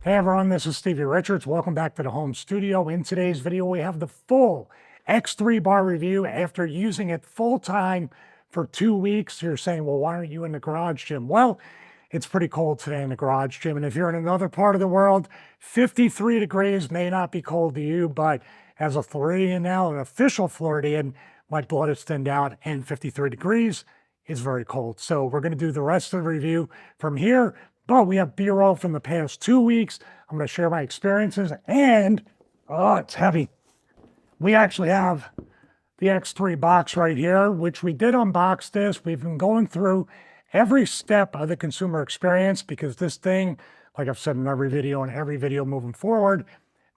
Hey everyone, this is Stevie Richards. Welcome back to the home studio. In today's video, we have the full X3 bar review after using it full time for 2 weeks. You're saying, well, why aren't you in the garage gym? Well, it's pretty cold today in the garage gym. And if you're in another part of the world, 53 degrees may not be cold to you, but as a Floridian now, an official Floridian, my blood is thinned out and 53 degrees is very cold. So we're going to do the rest of the review from here. But we have B-roll from the past 2 weeks. I'm going to share my experiences and, oh, it's heavy. We actually have the X3 box right here, which we did unbox this. We've been going through every step of the consumer experience because this thing, like I've said in every video and every video moving forward,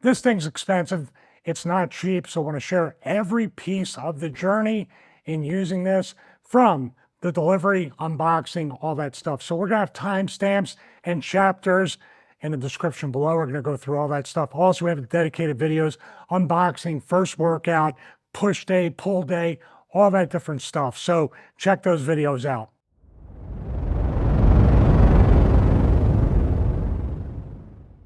this thing's expensive. It's not cheap. So I want to share every piece of the journey in using this from the delivery, unboxing, all that stuff. So we're going to have timestamps and chapters in the description below. We're going to go through all that stuff. Also, we have dedicated videos, unboxing, first workout, push day, pull day, all that different stuff. So check those videos out.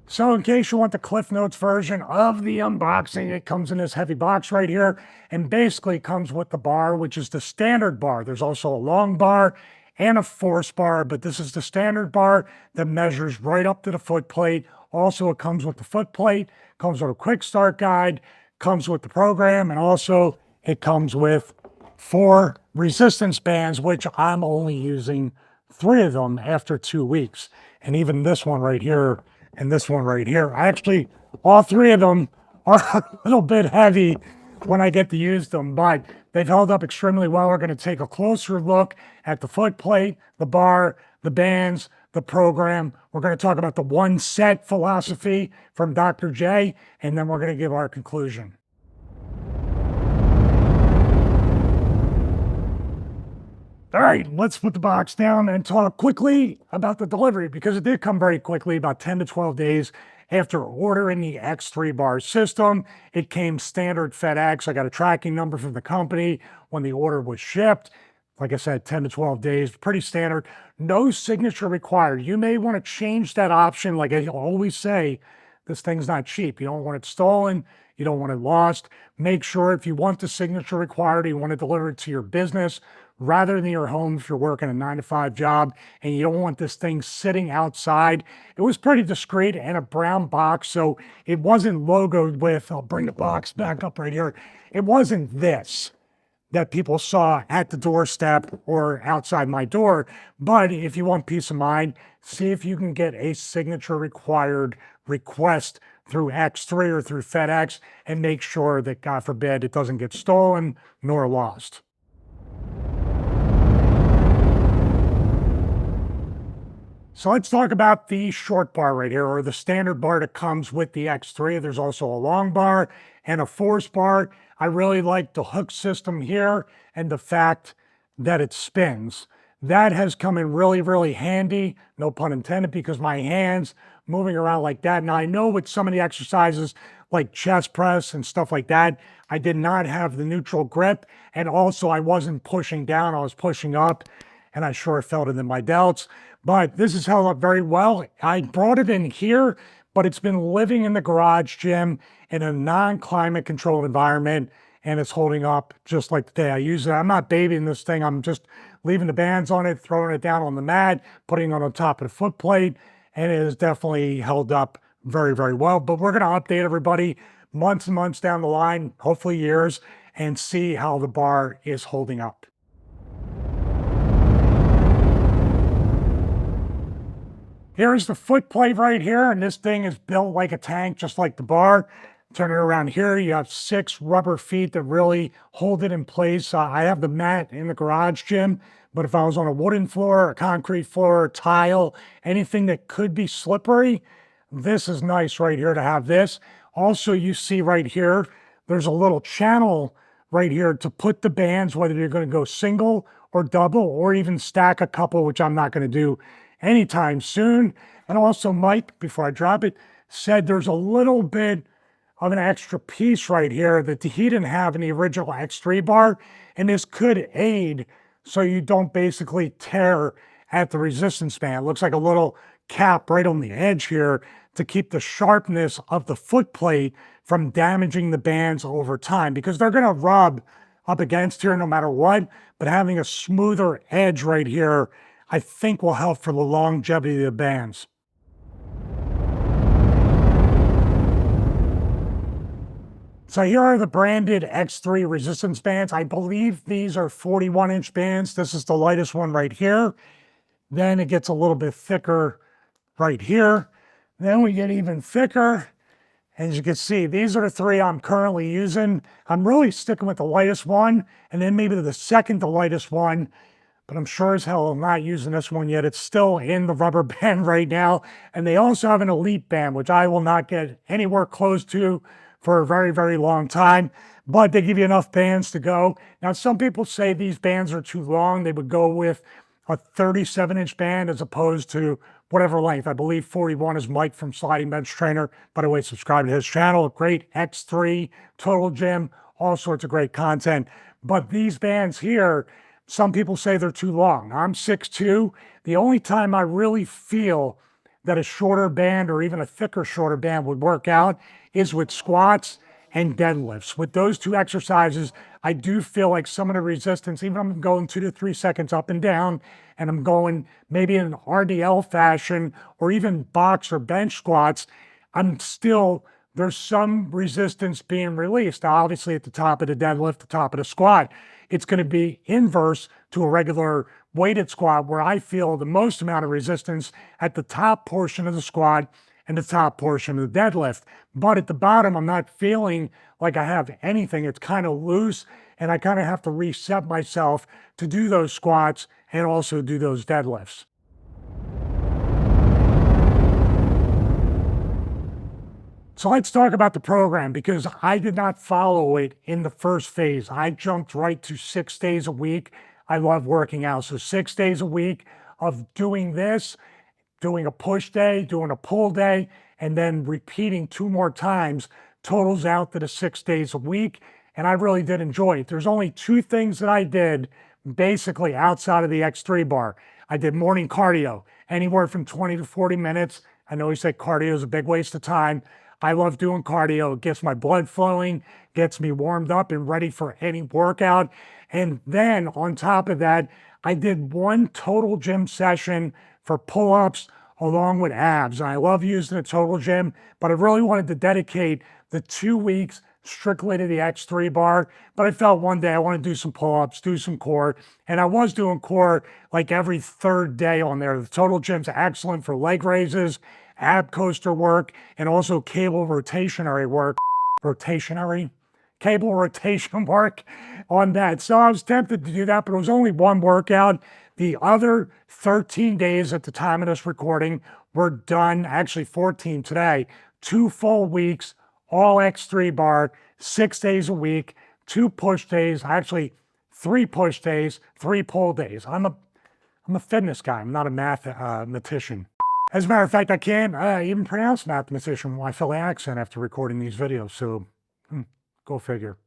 So in case you want the Cliff Notes version of the unboxing, it comes in this heavy box right here and basically comes with the bar, which is the standard bar. There's also a long bar and a force bar, but this is the standard bar that measures right up to the foot plate. Also, it comes with the foot plate, comes with a quick start guide, comes with the program, and also it comes with 4 resistance bands, which I'm only using 3 of them after 2 weeks. And even this one right here and this one right here. Actually, all 3 of them are a little bit heavy when I get to use them, but they've held up extremely well. We're going to take a closer look at the foot plate, the bar, the bands, the program. We're going to talk about the one set philosophy from Dr. J, and then we're going to give our conclusion. All right, let's put the box down and talk quickly about the delivery because it did come very quickly, about 10 to 12 days after ordering the X3 bar system. It came standard FedEx. I got a tracking number from the company when the order was shipped. Like I said, 10 to 12 days, pretty standard. No signature required. You may want to change that option. Like I always say, this thing's not cheap. You don't want it stolen. You don't want it lost. Make sure if you want the signature required, you want to deliver it to your business rather than your home if you're working a 9-to-5 job and you don't want this thing sitting outside. It was pretty discreet and a brown box, so it wasn't logoed with, I'll bring the box back up right here. It wasn't this that people saw at the doorstep or outside my door. But if you want peace of mind, see if you can get a signature required request through X3 or through FedEx and make sure that, God forbid, it doesn't get stolen nor lost. So let's talk about the short bar right here, or the standard bar that comes with the X3. There's also a long bar and a force bar. I really like the hook system here and the fact that it spins. That has come in really, really handy, no pun intended, because my hands moving around like that. Now I know with some of the exercises like chest press and stuff like that, I did not have the neutral grip. And also I wasn't pushing down, I was pushing up, and I sure felt it in my delts. But this has held up very well. I brought it in here, but it's been living in the garage gym in a non-climate controlled environment, and it's holding up just like the day I use it. I'm not babying this thing. I'm just leaving the bands on it, throwing it down on the mat, putting it on top of the foot plate, and it has definitely held up very, very well. But we're going to update everybody months and months down the line, hopefully years, and see how the bar is holding up. Here's the foot plate right here, and this thing is built like a tank, just like the bar. Turn it around here, you have 6 rubber feet that really hold it in place. I have the mat in the garage gym, but if I was on a wooden floor, a concrete floor, tile, anything that could be slippery, this is nice right here to have this. Also, you see right here, there's a little channel right here to put the bands, whether you're going to go single or double, or even stack a couple, which I'm not going to do anytime soon. And also Mike, before I drop it, said there's a little bit of an extra piece right here that he didn't have in the original X3 bar, and this could aid so you don't basically tear at the resistance band. It looks like a little cap right on the edge here to keep the sharpness of the foot plate from damaging the bands over time, because they're going to rub up against here no matter what, but having a smoother edge right here, I think will help for the longevity of the bands. So here are the branded X3 resistance bands. I believe these are 41-inch bands. This is the lightest one right here. Then it gets a little bit thicker right here. Then we get even thicker. As you can see, these are the three I'm currently using. I'm really sticking with the lightest one, and then maybe the second to lightest one, but I'm sure as hell I'm not using this one yet. It's still in the rubber band right now. And they also have an elite band, which I will not get anywhere close to for a very, very long time, but they give you enough bands to go. Now, some people say these bands are too long. They would go with a 37-inch band as opposed to whatever length. I believe 41 is Mike from Sliding Bench Trainer. By the way, subscribe to his channel. Great X3, Total Gym, all sorts of great content. But these bands here, some people say they're too long. I'm 6'2". The only time I really feel that a shorter band or even a thicker, shorter band would work out is with squats and deadlifts. With those two exercises, I do feel like some of the resistance, even if I'm going 2 to 3 seconds up and down, and I'm going maybe in an RDL fashion or even box or bench squats, there's some resistance being released. Now, obviously at the top of the deadlift, the top of the squat, it's going to be inverse to a regular weighted squat, where I feel the most amount of resistance at the top portion of the squat and the top portion of the deadlift. But at the bottom, I'm not feeling like I have anything. It's kind of loose, and I kind of have to reset myself to do those squats and also do those deadlifts. So let's talk about the program, because I did not follow it in the first phase. I jumped right to 6 days a week. I love working out. So 6 days a week of doing this, doing a push day, doing a pull day, and then repeating 2 more times totals out to the 6 days a week. And I really did enjoy it. There's only 2 things that I did basically outside of the X3 bar. I did morning cardio, anywhere from 20 to 40 minutes. I know you say cardio is a big waste of time. I love doing cardio. It gets my blood flowing, gets me warmed up and ready for any workout. And then on top of that, I did 1 total gym session for pull-ups along with abs. And I love using the total gym, but I really wanted to dedicate the 2 weeks strictly to the X3 bar. But I felt one day I want to do some pull-ups, do some core. And I was doing core like every 3rd day on there. The total gym's excellent for leg raises, ab coaster work, and also cable rotationary work. Cable rotation work on that. So I was tempted to do that, but it was only 1 workout. The other 13 days at the time of this recording were done, actually 14 today, 2 full weeks, all X3 bar, 6 days a week, 2 push days, actually 3 push days, 3 pull days. I'm a fitness guy. I'm not a mathematician. As a matter of fact, I can't even pronounce mathematician with my Philly accent after recording these videos, so go figure.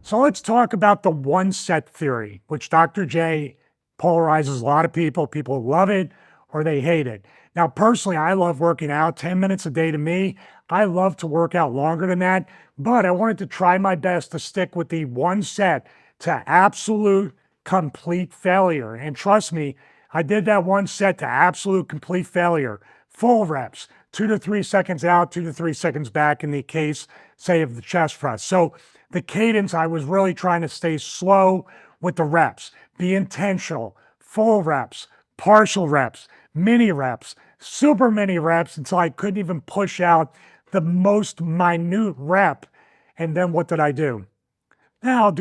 So let's talk about the 1 set theory, which Dr. J polarizes a lot of people. People love it or they hate it. Now, personally, I love working out 10 minutes a day to me. I love to work out longer than that, but I wanted to try my best to stick with the 1 set to absolute complete failure. And trust me, I did that 1 set to absolute complete failure. Full reps, 2 to 3 seconds out, 2 to 3 seconds back in the case, say, of the chest press. So the cadence, I was really trying to stay slow with the reps, be intentional, full reps, partial reps, mini reps, super mini reps, until I couldn't even push out the most minute rep. And then what did I do? Now I'll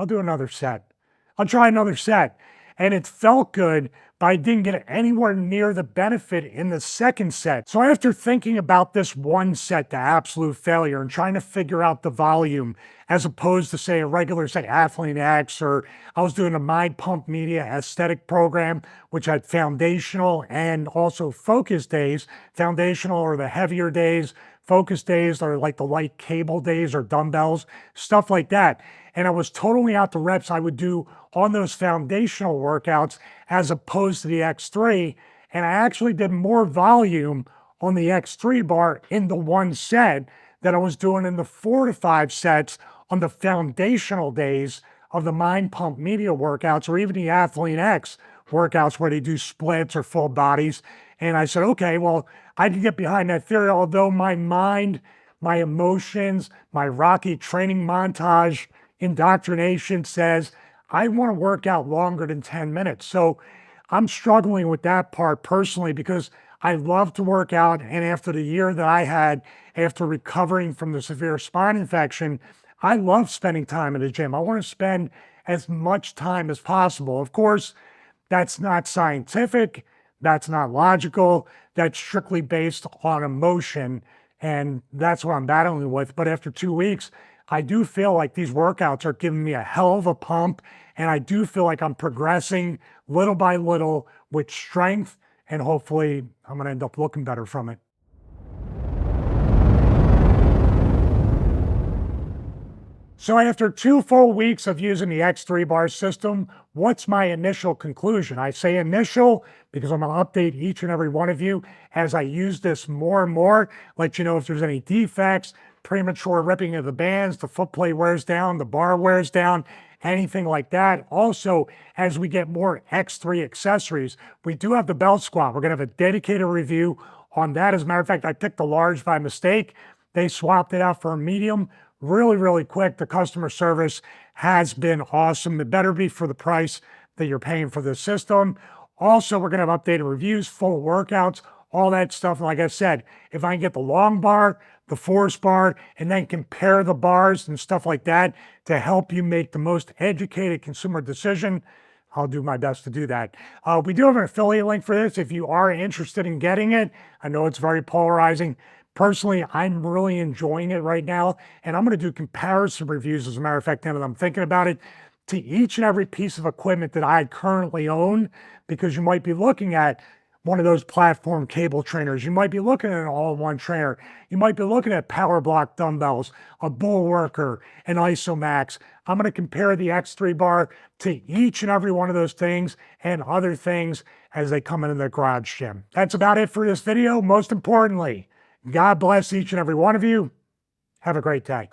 do another set. I'll try another set. And it felt good, but I didn't get anywhere near the benefit in the 2nd set. So after thinking about this 1 set to absolute failure and trying to figure out the volume, as opposed to, say, a regular, say, Athlete X, or I was doing a Mind Pump Media aesthetic program, which had foundational and also focus days. Foundational are the heavier days. focus days or like the light cable days or dumbbells, stuff like that. And I was totally out the reps I would do on those foundational workouts as opposed to the X3. And I actually did more volume on the X3 bar in the one set that I was doing in the 4 to 5 sets on the foundational days of the Mind Pump Media workouts, or even the Athlete X workouts where they do splits or full bodies. And I said, okay, well, I can get behind that theory, although my mind, my emotions, my Rocky training montage indoctrination says I want to work out longer than 10 minutes. So I'm struggling with that part personally because I love to work out. And after the year that I had after recovering from the severe spine infection, I love spending time in the gym. I want to spend as much time as possible. Of course, that's not scientific. That's not logical. That's strictly based on emotion. And that's what I'm battling with. But after 2 weeks, I do feel like these workouts are giving me a hell of a pump. And I do feel like I'm progressing little by little with strength. And hopefully I'm going to end up looking better from it. So after 2 full weeks of using the X3 bar system, what's my initial conclusion? I say initial because I'm going to update each and every one of you as I use this more and more, let you know if there's any defects, premature ripping of the bands, the foot plate wears down, the bar wears down, anything like that. Also, as we get more X3 accessories, we do have the belt squat. We're going to have a dedicated review on that. As a matter of fact, I picked the large by mistake. They swapped it out for a medium. Really, really quick. The customer service has been awesome. It better be for the price that you're paying for this system. Also, we're going to have updated reviews, full workouts, all that stuff. And like I said, if I can get the long bar, the force bar, and then compare the bars and stuff like that to help you make the most educated consumer decision, I'll do my best to do that. We do have an affiliate link for this if you are interested in getting it. I know it's very polarizing. Personally, I'm really enjoying it right now, and I'm going to do comparison reviews, as a matter of fact, now that I'm thinking about it, to each and every piece of equipment that I currently own, because you might be looking at one of those platform cable trainers. You might be looking at an all-in-one trainer. You might be looking at power block dumbbells, a bull worker, an isomax. I'm going to compare the X3 bar to each and every one of those things and other things as they come into the garage gym. That's about it for this video. Most importantly, God bless each and every one of you. Have a great day.